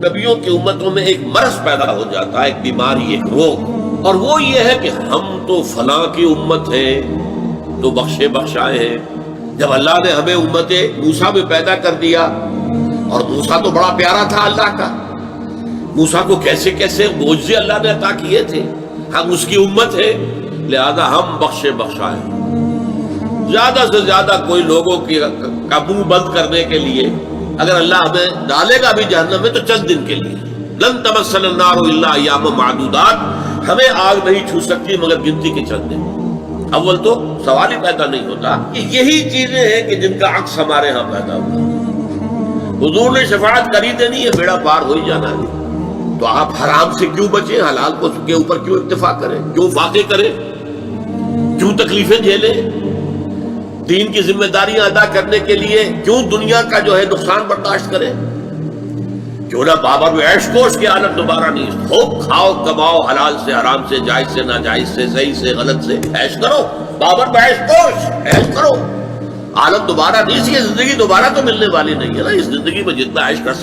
نبیوں کی امتوں میں ایک مرض پیدا ہو جاتا ہے، ایک بیماری، ایک روگ، اور وہ یہ ہے کہ ہم تو فلاں کی امت ہیں تو بخشے بخشائے ہیں۔ جب اللہ نے ہمیں امت موسیٰ میں پیدا کر دیا، اور موسیٰ تو بڑا پیارا تھا اللہ کا، موسیٰ کو کیسے کیسے معجزے اللہ نے عطا کیے تھے، ہم اس کی امت ہے، لہذا ہم بخشے بخشائے۔ زیادہ سے زیادہ کوئی لوگوں کا منہ بند کرنے کے لیے اگر اللہ ہمیں ڈالے گا بھی جہنم میں تو چند دن کے لیے، لن تمسنا النار الا ایام معدودات، ہمیں آگ نہیں چھو سکتی مگر گنتی کے چند دن۔ اول تو سوال ہی پیدا نہیں ہوتا کہ یہی چیزیں ہیں کہ جن کا عکس ہمارے ہاں پیدا ہوا۔ حضور نے شفاعت کری دینی ہے، بیڑا پار ہو ہی جانا ہے، تو آپ حرام سے کیوں بچیں، حلال کو کے اوپر کیوں اکتفا کریں، کیوں فاقے کریں، کیوں تکلیفیں جھیلیں، دین کی ذمہ داریاں ادا کرنے کے لیے کیوں دنیا کا جو ہے نقصان برداشت کرے؟ کیوں نہ بابر میں عیش کوش کی حالت دوبارہ نہیں، خوب کھاؤ کماؤ، حلال سے حرام سے، جائز سے ناجائز سے، صحیح سے غلط سے، عیش کرو، بابر میں عیش کوش، عیش کرو، حالت دوبارہ نہیں، اس کی زندگی دوبارہ تو ملنے والی نہیں ہے نا، اس زندگی میں جتنا عیش کر سکتے